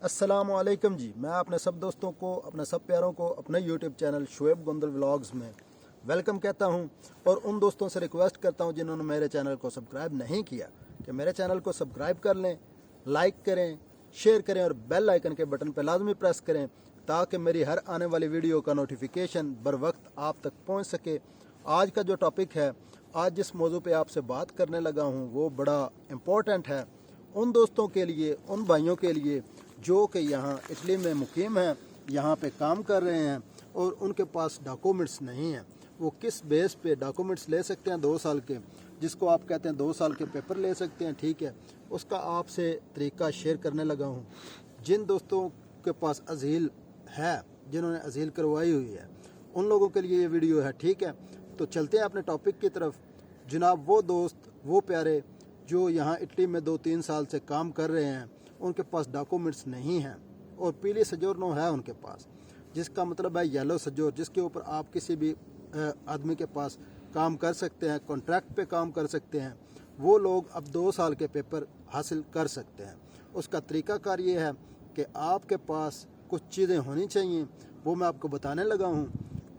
अस्सलाम वालेकुम जी। मैं अपने सब दोस्तों को, अपने सब प्यारों को अपने YouTube channel Shoaib Gondal vlogs में वेलकम कहता हूं और उन दोस्तों से रिक्वेस्ट करता हूं जिन्होंने मेरे चैनल को सब्सक्राइब नहीं किया कि मेरे चैनल को सब्सक्राइब कर लें, लाइक करें, शेयर करें और बेल आइकन के बटन पर लाजमी प्रेस करें ताकि मेरी हर आने वाली वीडियो का नोटिफिकेशन बर वक्त आप तक पहुँच सके। आज का जो टॉपिक है, आज जिस मौजू पे आपसे बात करने लगा हूँ वो बड़ा इम्पोर्टेंट है उन दोस्तों के लिए, उन भाइयों के लिए जो कि यहाँ इटली में मुकीम हैं, यहाँ पे काम कर रहे हैं और उनके पास डॉक्यूमेंट्स नहीं हैं। वो किस बेस पे डॉक्यूमेंट्स ले सकते हैं 2 साल के, जिसको आप कहते हैं 2 साल के पेपर ले सकते हैं, ठीक है। उसका आपसे तरीका शेयर करने लगा हूँ। जिन दोस्तों के पास अजील है, जिन्होंने अजील करवाई हुई है, उन लोगों के लिए ये वीडियो है, ठीक है। तो चलते हैं अपने टॉपिक की तरफ। जनाब, वो दोस्त, वो प्यारे जो यहाँ इटली में 2-3 साल से काम कर रहे हैं, उनके पास डॉक्यूमेंट्स नहीं हैं और पीली सजोरनो है उनके पास, जिसका मतलब है येलो सजोर, जिसके ऊपर आप किसी भी आदमी के पास काम कर सकते हैं, कॉन्ट्रैक्ट पे काम कर सकते हैं। वो लोग अब 2 साल के पेपर हासिल कर सकते हैं। उसका तरीकाकार ये है कि आपके पास कुछ चीज़ें होनी चाहिए, वो मैं आपको बताने लगा हूँ।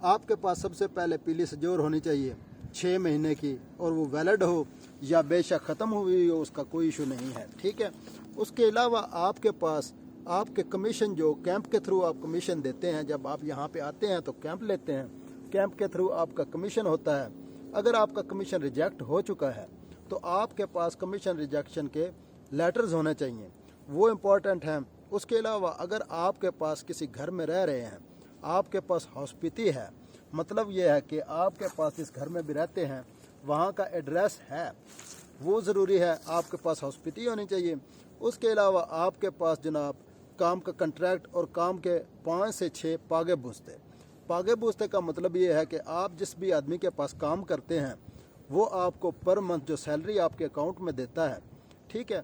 आपके पास सबसे पहले पीली सजोर होनी चाहिए 6 महीने की, और वो वैलिड हो या बेशक ख़त्म हुई हो, उसका कोई इशू नहीं है, ठीक है। उसके अलावा आपके पास आपके कमीशन, जो कैंप के थ्रू आप कमीशन देते हैं, जब आप यहाँ पे आते हैं तो कैंप लेते हैं, कैंप के थ्रू आपका कमीशन होता है। अगर आपका कमीशन रिजेक्ट हो चुका है तो आपके पास कमीशन रिजेक्शन के लेटर्स होने चाहिए, वो इम्पोर्टेंट हैं। उसके अलावा अगर आपके पास किसी घर में रह रहे हैं, आपके पास हॉस्पिटी है, मतलब ये है कि आपके पास जिस घर में भी रहते हैं वहाँ का एड्रेस है, वो ज़रूरी है। आपके पास हॉस्पिटी होनी चाहिए। उसके अलावा आपके पास जनाब काम का कंट्रैक्ट और काम के 5 से 6 पागे बूझते। पागे बूझते का मतलब ये है कि आप जिस भी आदमी के पास काम करते हैं वो आपको पर मंथ जो सैलरी आपके अकाउंट में देता है, ठीक है,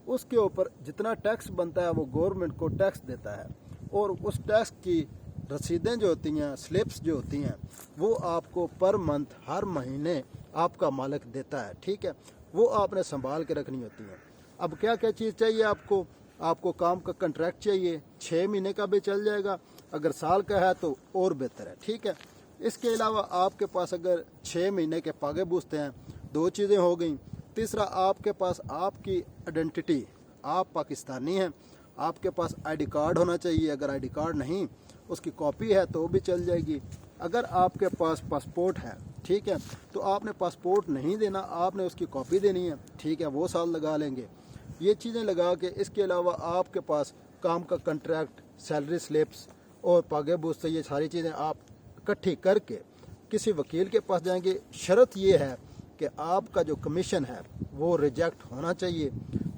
उसके ऊपर जितना टैक्स बनता है वो गवर्नमेंट को टैक्स देता है, और उस टैक्स की रसीदें जो होती हैं, स्लिप्स जो होती हैं, वो आपको पर मंथ हर महीने आपका मालिक देता है, ठीक है। वो आपने संभाल के रखनी होती है। अब क्या क्या चीज़ चाहिए आपको? आपको काम का कंट्रैक्ट चाहिए, 6 महीने का भी चल जाएगा, अगर साल का है तो और बेहतर है, ठीक है। इसके अलावा आपके पास अगर 6 महीने के पागे बूझते हैं, 2 चीज़ें हो गई। तीसरा, आपके पास आपकी आइडेंटिटी, आप पाकिस्तानी हैं, आपके पास आईडी कार्ड होना चाहिए। अगर आईडी कार्ड नहीं, उसकी कॉपी है तो भी चल जाएगी। अगर आपके पास पासपोर्ट है, ठीक है, तो आपने पासपोर्ट नहीं देना, आपने उसकी कॉपी देनी है, ठीक है, वो साल लगा लेंगे। ये चीज़ें लगा के इसके अलावा आपके पास काम का कंट्रैक्ट, सैलरी स्लिप्स और पागे बूझते, ये सारी चीज़ें आप इकट्ठी करके किसी वकील के पास जाएंगे। शर्त ये है कि आपका जो कमीशन है वो रिजेक्ट होना चाहिए।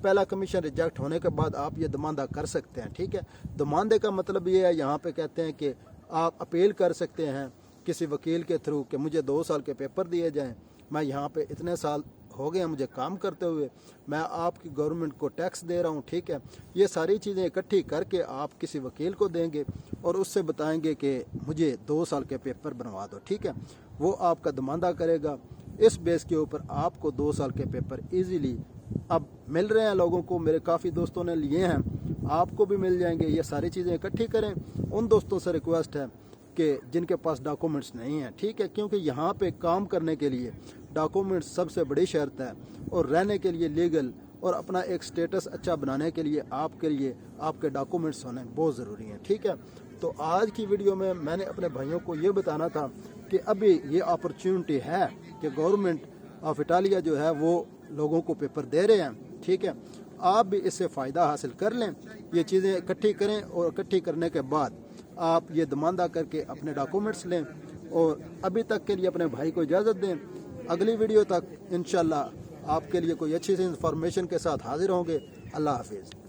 पहला कमीशन रिजेक्ट होने के बाद आप ये दमांदा कर सकते हैं, ठीक है। दमांदे का मतलब ये है, यहाँ पे कहते हैं कि आप अपील कर सकते हैं किसी वकील के थ्रू कि मुझे 2 साल के पेपर दिए जाएं, मैं यहाँ पे इतने साल हो गए मुझे काम करते हुए, मैं आपकी गवर्नमेंट को टैक्स दे रहा हूँ, ठीक है। ये सारी चीज़ें इकट्ठी करके आप किसी वकील को देंगे और उससे बताएंगे कि मुझे 2 साल के पेपर बनवा दो, ठीक है। वो आपका दमांदा करेगा। इस बेस के ऊपर आपको 2 साल के पेपर ईजीली अब मिल रहे हैं लोगों को। मेरे काफ़ी दोस्तों ने लिए हैं, आपको भी मिल जाएंगे। ये सारी चीज़ें इकट्ठी करें। उन दोस्तों से रिक्वेस्ट है कि जिनके पास डॉक्यूमेंट्स नहीं हैं, ठीक है, क्योंकि यहाँ पे काम करने के लिए डॉक्यूमेंट्स सबसे बड़ी शर्त है, और रहने के लिए लीगल और अपना एक स्टेटस अच्छा बनाने के लिए आपके डॉक्यूमेंट्स होने बहुत ज़रूरी हैं, ठीक है। तो आज की वीडियो में मैंने अपने भाइयों को ये बताना था कि अभी ये अपॉर्चुनिटी है कि गवर्नमेंट ऑफ इटालिया जो है वो लोगों को पेपर दे रहे हैं, ठीक है। आप भी इससे फ़ायदा हासिल कर लें। ये चीज़ें इकट्ठी करें और इकट्ठी करने के बाद आप ये दमांदा करके अपने डॉक्यूमेंट्स लें। और अभी तक के लिए अपने भाई को इजाज़त दें। अगली वीडियो तक इंशाल्लाह आपके लिए कोई अच्छी सी इंफॉर्मेशन के साथ हाजिर होंगे। अल्लाह हाफिज़।